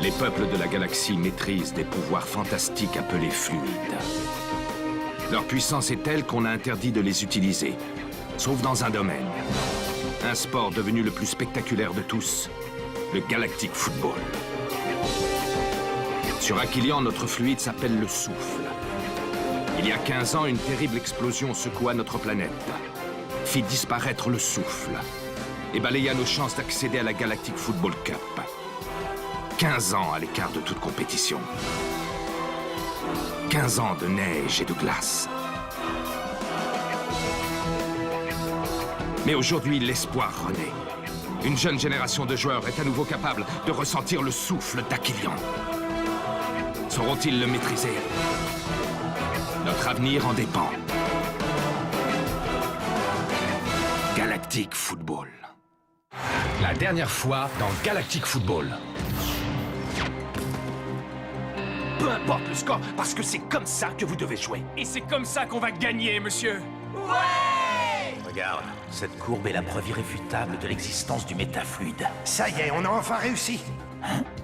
Les peuples de la galaxie maîtrisent des pouvoirs fantastiques appelés fluides. Leur puissance est telle qu'on a interdit de les utiliser, sauf dans un domaine. Un sport devenu le plus spectaculaire de tous, le Galactic Football. Sur Aquilian, notre fluide s'appelle le souffle. Il y a 15 ans, une terrible explosion secoua notre planète, fit disparaître le souffle et balaya nos chances d'accéder à la Galactic Football Cup. 15 ans à l'écart de toute compétition. 15 ans de neige et de glace. Mais aujourd'hui, l'espoir renaît. Une jeune génération de joueurs est à nouveau capable de ressentir le souffle d'Aquilian. Sauront-ils le maîtriser? Notre avenir en dépend. Galactic Football. La dernière fois dans Galactic Football. Peu importe le score, parce que c'est comme ça que vous devez jouer. Et c'est comme ça qu'on va gagner, monsieur. Regarde, cette courbe est la preuve irréfutable de l'existence du métafluide. Ça y est, on a enfin réussi.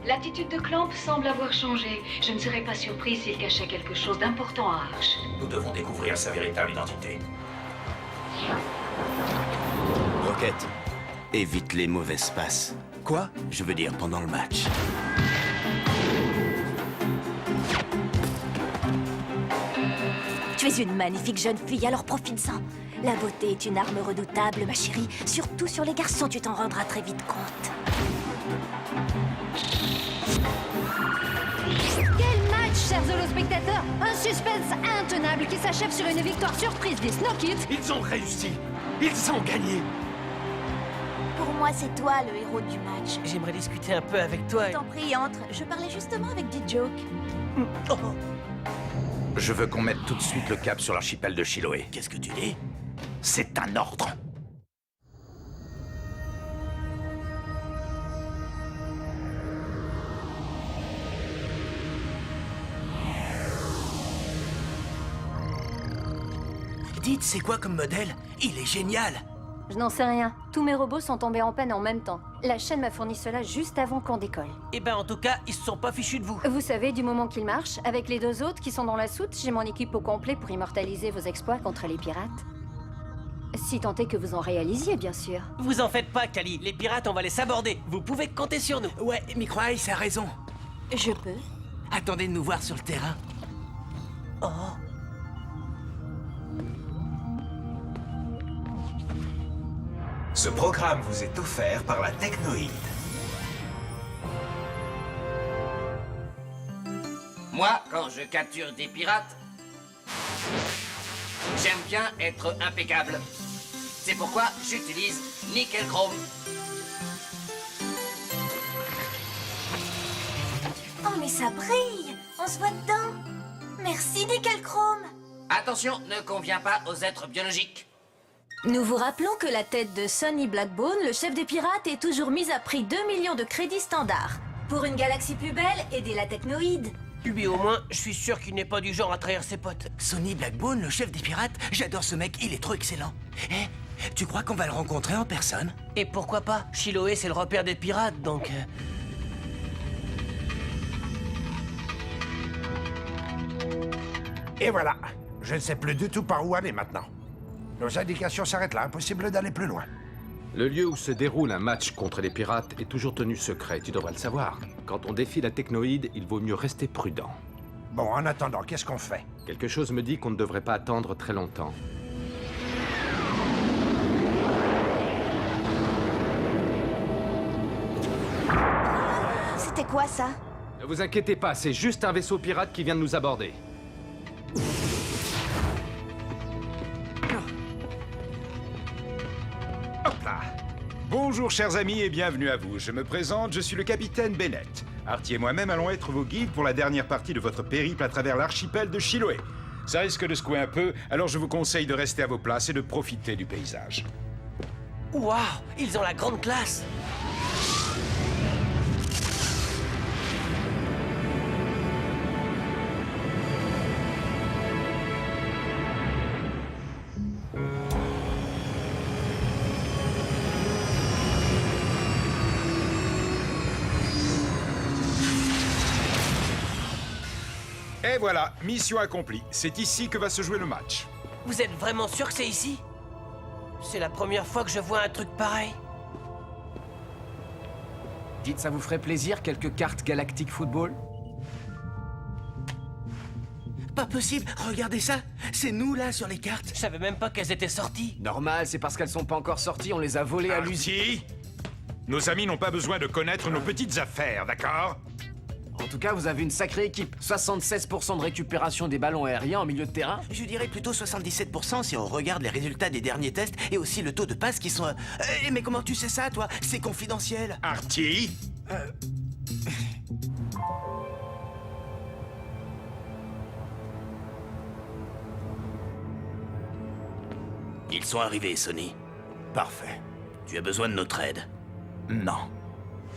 L'attitude de Clamp semble avoir changé. Je ne serais pas surpris s'il cachait quelque chose d'important à Arch. Nous devons découvrir sa véritable identité. Rocket, évite les mauvaises passes. Quoi? Je veux dire pendant le match. Tu es une magnifique jeune fille, alors profites-en. La beauté est une arme redoutable, ma chérie. Surtout sur les garçons, tu t'en rendras très vite compte. Quel match, chers holospectateurs! Un suspense intenable qui s'achève sur une victoire surprise des Snow Kids. Ils ont réussi. Ils ont gagné. Pour moi, c'est toi le héros du match. J'aimerais discuter un peu avec toi. T'en prie, entre. Je parlais justement avec D-Joke. Je veux qu'on mette tout de suite le cap sur l'archipel de Chiloé. Qu'est-ce que tu dis? C'est un ordre. Dites, c'est quoi comme modèle? Il est génial! Je n'en sais rien. Tous mes robots sont tombés en panne en même temps. La chaîne m'a fourni cela juste avant qu'on décolle. Eh ben, en tout cas, ils se sont pas fichus de vous. Vous savez, du moment qu'ils marchent, avec les deux autres qui sont dans la soute, j'ai mon équipe au complet pour immortaliser vos exploits contre les pirates. Si tant est que vous en réalisiez, bien sûr. Vous en faites pas, Kali. Les pirates, on va les saborder. Vous pouvez compter sur nous. Ouais, Micro-Ice a raison. Je peux. Attendez de nous voir sur le terrain. Oh. Ce programme vous est offert par la Technoïde. Moi, quand je capture des pirates, j'aime bien être impeccable. C'est pourquoi j'utilise Nickel Chrome. Oh, mais ça brille! On se voit dedans! Merci, Nickel Chrome! Attention, ne convient pas aux êtres biologiques. Nous vous rappelons que la tête de Sonny Blackbone, le chef des pirates, est toujours mise à prix 2 millions de crédits standards. Pour une galaxie plus belle, aidez la Technoïde. Lui, au moins, je suis sûr qu'il n'est pas du genre à trahir ses potes. Sonny Blackbone, le chef des pirates, j'adore ce mec, il est trop excellent. Eh, tu crois qu'on va le rencontrer en personne? Et pourquoi pas? Chiloé, c'est le repère des pirates, donc... Et voilà. Je ne sais plus du tout par où aller maintenant. Nos indications s'arrêtent là, impossible d'aller plus loin. Le lieu où se déroule un match contre les pirates est toujours tenu secret, tu devrais le savoir. Quand on défie la Technoïde, il vaut mieux rester prudent. Bon, en attendant, qu'est-ce qu'on fait? Quelque chose me dit qu'on ne devrait pas attendre très longtemps. C'était quoi ça? Ne vous inquiétez pas, c'est juste un vaisseau pirate qui vient de nous aborder. Hop là. Bonjour chers amis et bienvenue à vous. Je me présente, je suis le capitaine Bennett. Artie et moi-même allons être vos guides pour la dernière partie de votre périple à travers l'archipel de Chiloé. Ça risque de secouer un peu, alors je vous conseille de rester à vos places et de profiter du paysage. Waouh, ils ont la grande classe! Et voilà, mission accomplie. C'est ici que va se jouer le match. Vous êtes vraiment sûr que c'est ici? C'est la première fois que je vois un truc pareil. Dites, ça vous ferait plaisir, quelques cartes Galactic Football? Pas possible, regardez ça. C'est nous, là, sur les cartes. Je savais même pas qu'elles étaient sorties. Normal, c'est parce qu'elles sont pas encore sorties, on les a volées à l'usine. Artie, nos amis n'ont pas besoin de connaître nos petites affaires, d'accord? En tout cas, vous avez une sacrée équipe. 76% de récupération des ballons aériens en milieu de terrain. Je dirais plutôt 77% si on regarde les résultats des derniers tests et aussi le taux de passe qui sont... mais comment tu sais ça, toi? C'est confidentiel. Artie? Ils sont arrivés, Sonny. Parfait. Tu as besoin de notre aide. Non.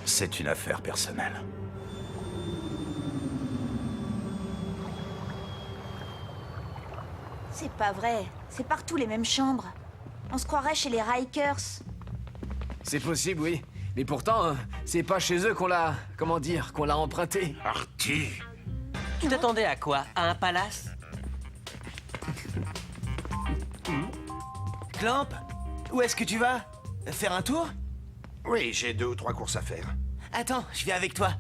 C'est une affaire personnelle. C'est pas vrai. C'est partout les mêmes chambres. On se croirait chez les Rikers. C'est possible, oui. Mais pourtant, c'est pas chez eux qu'on l'a... Comment dire? Qu'on l'a emprunté. Artie? Tu t'attendais à quoi? À un palace? Clamp, où est-ce que tu vas? Faire un tour? Oui, j'ai 2 ou 3 courses à faire. Attends, je viens avec toi.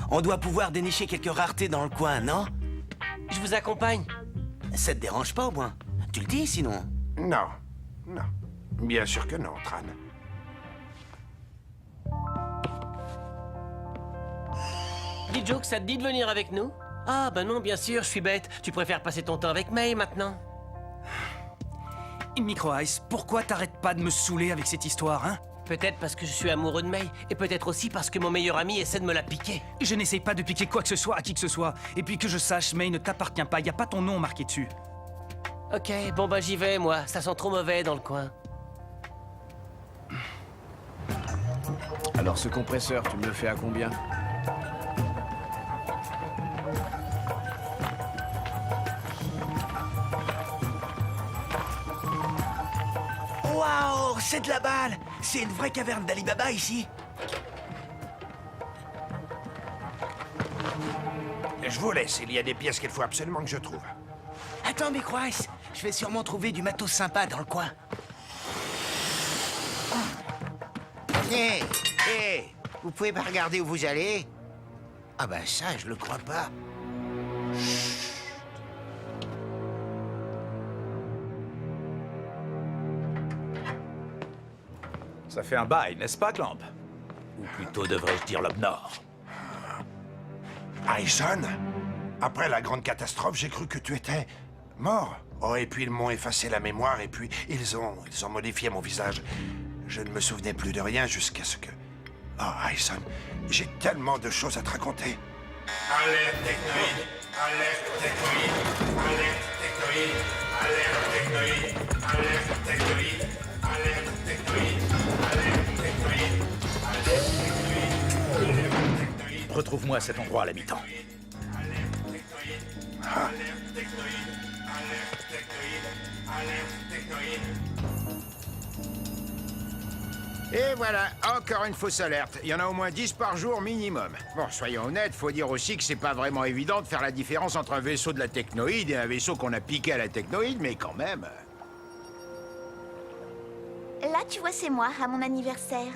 On doit pouvoir dénicher quelques raretés dans le coin, non? Je vous accompagne. Ça te dérange pas, au moins? Tu le dis, sinon? Non. Non. Bien sûr que non, Tran. Dis Joke, ça te dit de venir avec nous? Ah, bah non, bien sûr, je suis bête. Tu préfères passer ton temps avec May maintenant? Micro Ice, pourquoi t'arrêtes pas de me saouler avec cette histoire, hein? Peut-être parce que je suis amoureux de May, et peut-être aussi parce que mon meilleur ami essaie de me la piquer. Je n'essaye pas de piquer quoi que ce soit à qui que ce soit. Et puis que je sache, May ne t'appartient pas, y a pas ton nom marqué dessus. Ok, bon bah j'y vais, moi. Ça sent trop mauvais dans le coin. Alors ce compresseur, tu me le fais à combien? Waouh, c'est de la balle! C'est une vraie caverne d'Ali Baba ici. Je vous laisse, il y a des pièces qu'il faut absolument que je trouve. Attends, Micro Ice, je vais sûrement trouver du matos sympa dans le coin. Hé, vous pouvez pas regarder où vous allez? Ah bah ça, je le crois pas. Ça fait un bail, n'est-ce pas, Clamp? Ou plutôt devrais-je dire Lobe Nord? Hyson? Après la grande catastrophe, j'ai cru que tu étais mort. Oh, et puis ils m'ont effacé la mémoire, et puis ils ont modifié mon visage. Je ne me souvenais plus de rien jusqu'à ce que... Oh, Hyson, j'ai tellement de choses à te raconter. Alerte technoïde! Alerte technoïde! Alerte technoïde! Alerte technoïde! Alerte technoïde! Alerte technoïde! Alerte technoïde! Alerte technoïde! Retrouve-moi à cet endroit à la mi-temps. Alerte technoïde! Alerte technoïde! Alerte technoïde! Alerte technoïde! Et voilà, encore une fausse alerte. Il y en a au moins 10 par jour minimum. Bon, soyons honnêtes, faut dire aussi que c'est pas vraiment évident de faire la différence entre un vaisseau de la technoïde et un vaisseau qu'on a piqué à la technoïde, mais quand même... Là, tu vois, c'est moi, à mon anniversaire.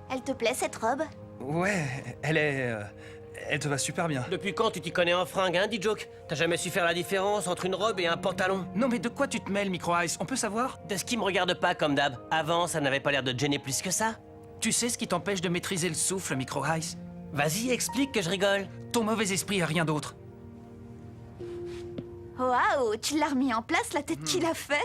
Elle te plaît, cette robe? Ouais, elle te va super bien. Depuis quand tu t'y connais en fringues, hein, dit Joke? T'as jamais su faire la différence entre une robe et un pantalon? Non mais de quoi tu te mêles, Micro Ice? On peut savoir? De ce qui me regarde pas, comme d'hab. Avant, ça n'avait pas l'air de te gêner plus que ça. Tu sais ce qui t'empêche de maîtriser le souffle, Micro Ice? Vas-y, explique que je rigole. Ton mauvais esprit a rien d'autre. Waouh, tu l'as remis en place, la tête qu'il a fait?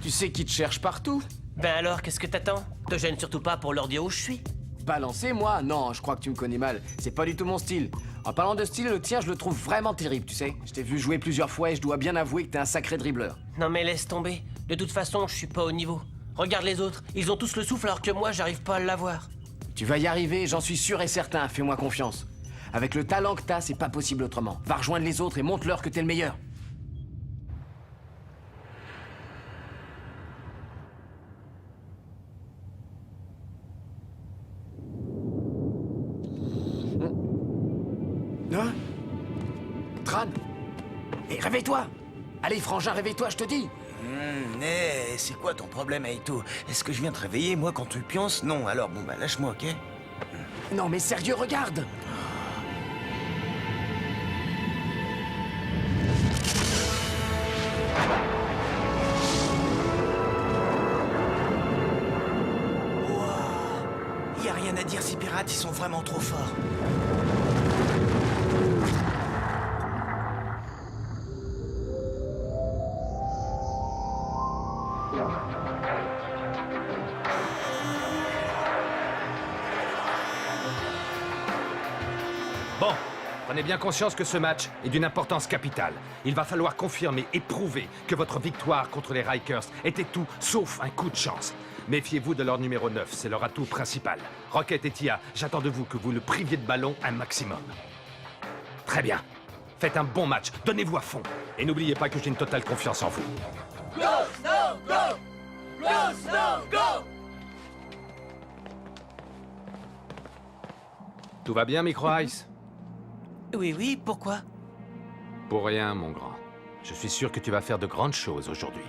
Tu sais qu'ils te cherchent partout. Ben alors, qu'est-ce que t'attends? Te gêne surtout pas pour leur dire où je suis. Balancer, moi? Non, je crois que tu me connais mal. C'est pas du tout mon style. En parlant de style, le tien, je le trouve vraiment terrible, tu sais. Je t'ai vu jouer plusieurs fois et je dois bien avouer que t'es un sacré dribbleur. Non mais laisse tomber. De toute façon, je suis pas au niveau. Regarde les autres, ils ont tous le souffle alors que moi, j'arrive pas à l'avoir. Tu vas y arriver, j'en suis sûr et certain, fais-moi confiance. Avec le talent que t'as, c'est pas possible autrement. Va rejoindre les autres et montre-leur que t'es le meilleur. Hein? Tran? Hé, réveille-toi! Allez, frangin, réveille-toi, je te dis! C'est quoi ton problème, Aito? Est-ce que je viens te réveiller, moi, quand tu pionces? Non, alors, bon, bah, lâche-moi, ok? Non, mais sérieux, regarde! Y a rien à dire, ces pirates, ils sont vraiment trop forts. Bon, prenez bien conscience que ce match est d'une importance capitale. Il va falloir confirmer et prouver que votre victoire contre les Rikers était tout sauf un coup de chance. Méfiez-vous de leur numéro 9, c'est leur atout principal. Rocket et Tia, j'attends de vous que vous le priviez de ballon un maximum. Très bien. Faites un bon match, donnez-vous à fond. Et n'oubliez pas que j'ai une totale confiance en vous. Go, Snow, go! Go, Snow, go! Tout va bien, Micro Ice? Oui, oui, pourquoi? Pour rien, mon grand. Je suis sûr que tu vas faire de grandes choses aujourd'hui.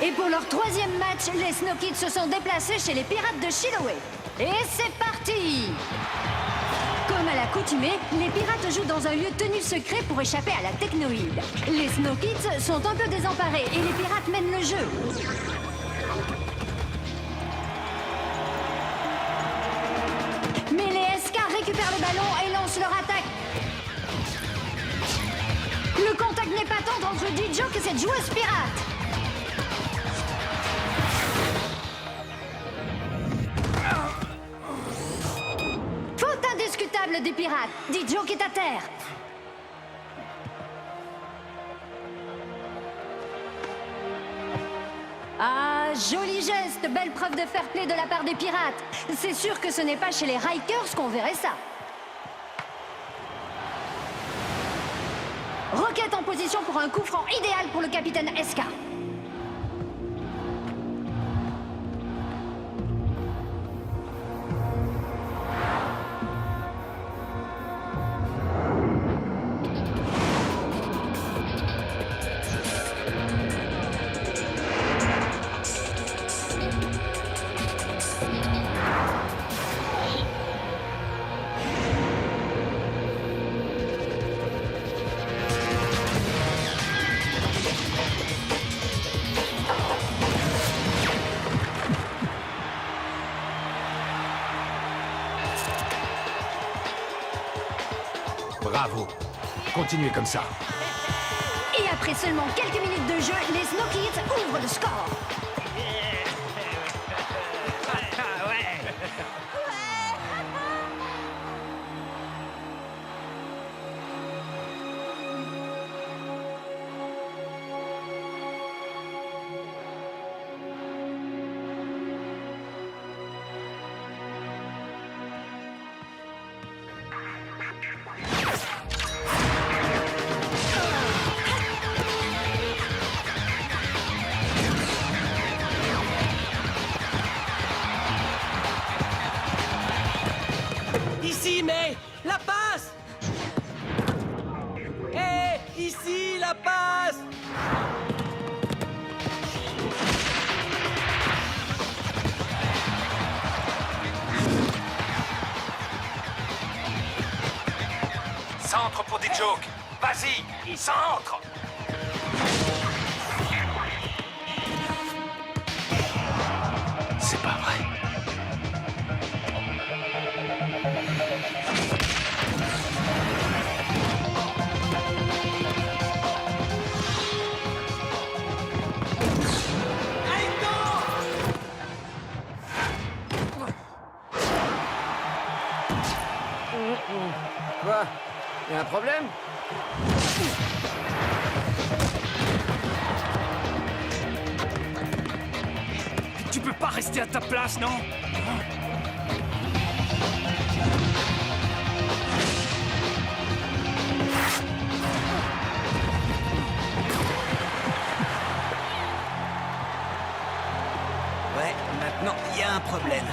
Et pour leur troisième match, les Snow Kids se sont déplacés chez les pirates de Chiloé. Et c'est parti! Comme à l'accoutumée, les pirates jouent dans un lieu tenu secret pour échapper à la technoïde. Les Snow Kids sont un peu désemparés et les pirates mènent le jeu. Mais les SK récupèrent le ballon et lancent leur attaque. Le contact n'est pas tendre entre D-Joke et cette joueuse pirate. Faute indiscutable des pirates. D-Joke est à terre. Ah, joli geste, belle preuve de fair play de la part des pirates. C'est sûr que ce n'est pas chez les Rikers qu'on verrait ça. Rocket en position pour un coup franc idéal pour le capitaine SK. Bravo. Continuez comme ça. Et après seulement quelques minutes de jeu, les Snow Kids ouvrent le score. Ici, mais la passe! Hé, ici, la passe! Centre pour D-Joke. Vas-y, centre. C'est pas vrai. Un problème? Tu peux pas rester à ta place, non? Ouais, maintenant, il y a un problème.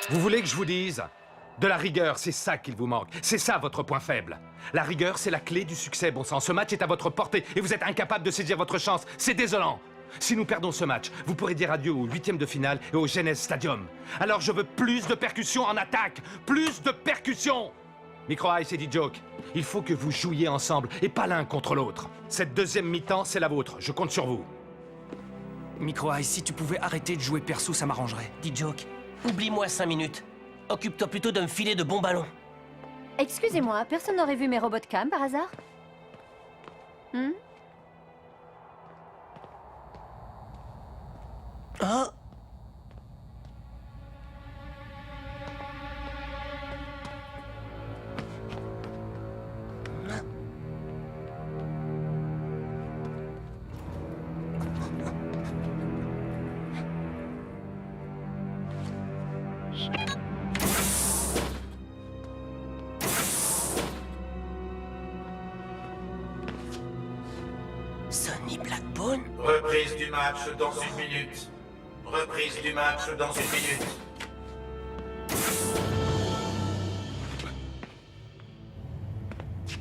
Vous voulez que je vous dise? De la rigueur, c'est ça qu'il vous manque. C'est ça votre point faible. La rigueur, c'est la clé du succès, bon sang. Ce match est à votre portée et vous êtes incapable de saisir votre chance. C'est désolant. Si nous perdons ce match, vous pourrez dire adieu au 8e de finale et au Genes Stadium. Alors je veux plus de percussion en attaque. Plus de percussion. Micro Ice et D-Joke, il faut que vous jouiez ensemble et pas l'un contre l'autre. Cette deuxième mi-temps, c'est la vôtre. Je compte sur vous. Micro Ice, si tu pouvais arrêter de jouer perso, ça m'arrangerait. D-Joke, oublie-moi 5 minutes. Occupe-toi plutôt de me filer de bons ballons. Excusez-moi, personne n'aurait vu mes robots cam par hasard? Oh! Sonny Blackbone? Reprise du match dans 1 minute. Reprise du match dans 1 minute.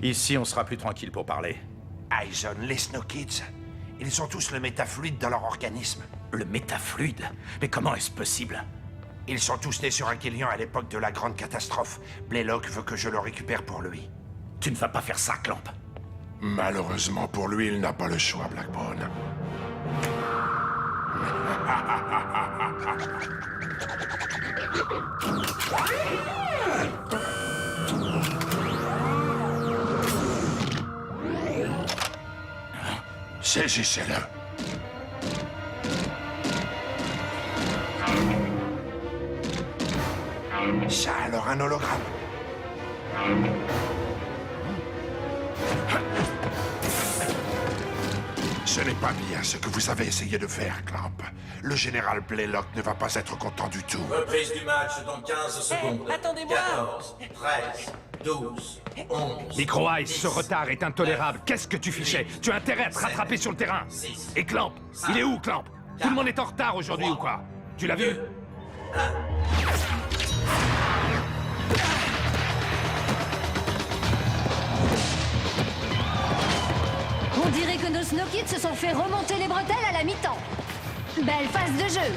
Ici, on sera plus tranquille pour parler. Aizen, les Snow Kids, ils ont tous le métafluide dans leur organisme. Le métafluide? Mais comment est-ce possible? Ils sont tous nés sur un Kélian à l'époque de la grande catastrophe. Blaylock veut que je le récupère pour lui. Tu ne vas pas faire ça, Clamp. Malheureusement pour lui, il n'a pas le choix, Blackbone. Saisissez-le. Ça alors un hologramme. Ce n'est pas bien ce que vous avez essayé de faire, Clamp. Le général Blaylock ne va pas être content du tout. Reprise du match dans 15 secondes. Attendez-moi. 14, 13, 12, 11... Micro Ice, ce retard est intolérable. Qu'est-ce que tu fichais? Tu as intérêt à te rattraper sur le terrain. Et Clamp? Il est où, Clamp? Tout le monde est en retard aujourd'hui ou quoi? Tu l'as vu? On dirait que nos Snow Kids se sont fait remonter les bretelles à la mi-temps. Belle phase de jeu.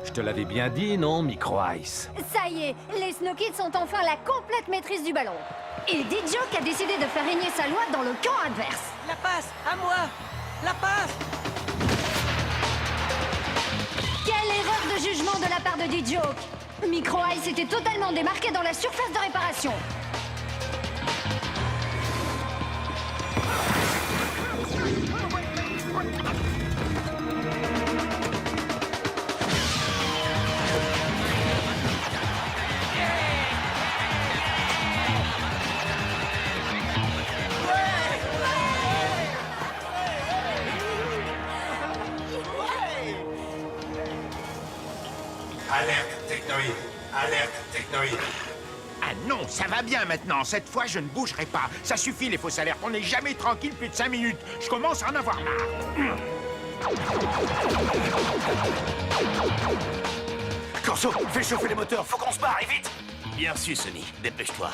Je te l'avais bien dit, non, Micro Ice? Ça y est, les Snow Kids ont enfin la complète maîtrise du ballon. Et D-Joke a décidé de faire régner sa loi dans le camp adverse. La passe, à moi! La passe! Quelle erreur de jugement de la part de D-Joke! Micro Ice était totalement démarqué dans la surface de réparation. Alerte technoïde. Alerte technoïde. Ah non, ça va bien maintenant. Cette fois, je ne bougerai pas. Ça suffit, les fausses alertes. On n'est jamais tranquille plus de 5 minutes. Je commence à en avoir marre. Corso, fais chauffer les moteurs. Faut qu'on se barre, et vite. Bien reçu, Sonny. Dépêche-toi.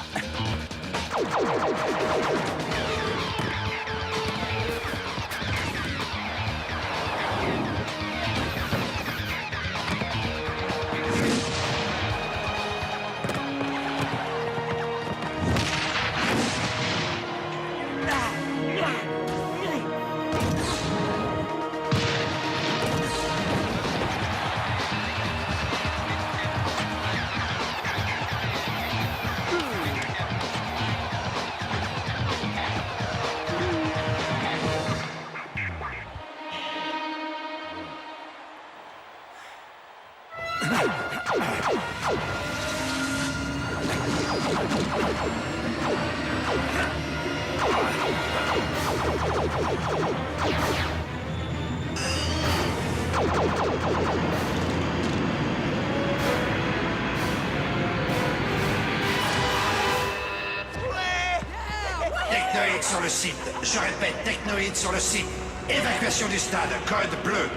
Technoïdes sur le site. Je répète, technoïdes sur le site. Évacuation du stade, code bleu.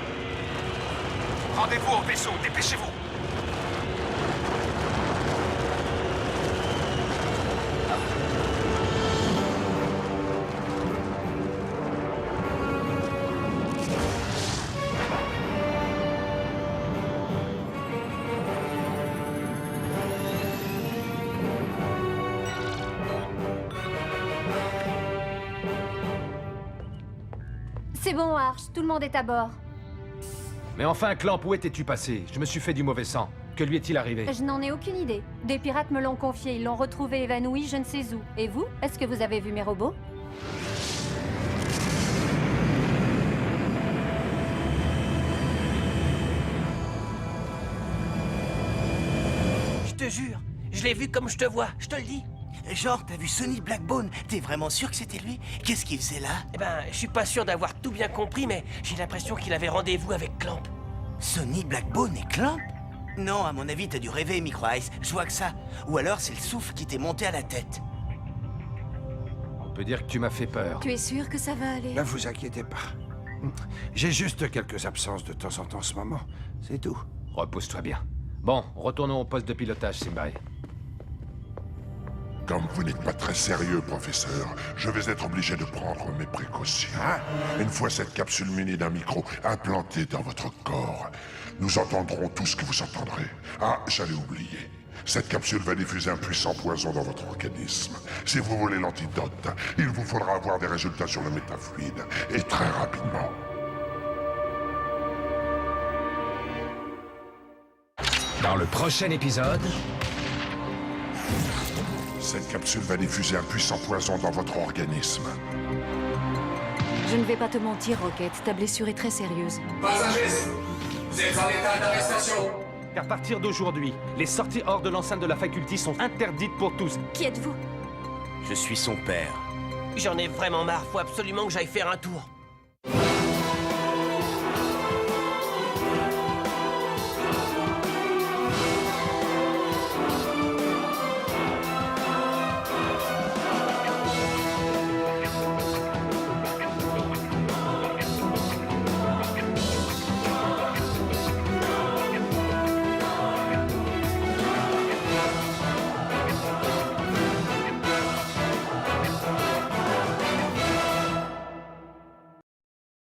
Rendez-vous au vaisseau, dépêchez-vous. C'est bon, Arch, tout le monde est à bord. Mais enfin, Clamp, où étais-tu passé? Je me suis fait du mauvais sang. Que lui est-il arrivé? Je n'en ai aucune idée. Des pirates me l'ont confié, ils l'ont retrouvé évanoui je ne sais où. Et vous? Est-ce que vous avez vu mes robots? Je te jure, je l'ai vu comme je te vois, je te le dis. Genre, t'as vu Sonny Blackbone? T'es vraiment sûr que c'était lui? Qu'est-ce qu'il faisait là? Eh ben, je suis pas sûr d'avoir tout bien compris, mais j'ai l'impression qu'il avait rendez-vous avec Clamp. Sonny Blackbone et Clamp? Non, à mon avis, t'as dû rêver, Micro Ice. Je vois que ça. Ou alors, c'est le souffle qui t'est monté à la tête. On peut dire que tu m'as fait peur. Tu es sûr que ça va aller? Ne vous inquiétez pas. J'ai juste quelques absences de temps en temps en ce moment. C'est tout. Repose-toi bien. Bon, retournons au poste de pilotage, Simbae. Comme vous n'êtes pas très sérieux, professeur, je vais être obligé de prendre mes précautions. Une fois cette capsule munie d'un micro implantée dans votre corps, nous entendrons tout ce que vous entendrez. Ah, j'allais oublier. Cette capsule va diffuser un puissant poison dans votre organisme. Si vous voulez l'antidote, il vous faudra avoir des résultats sur le métafluide, et très rapidement. Dans le prochain épisode... Cette capsule va diffuser un puissant poison dans votre organisme. Je ne vais pas te mentir, Rocket, ta blessure est très sérieuse. Passagers, vous êtes en état d'arrestation. À partir d'aujourd'hui, les sorties hors de l'enceinte de la faculté sont interdites pour tous. Qui êtes-vous? Je suis son père. J'en ai vraiment marre, faut absolument que j'aille faire un tour.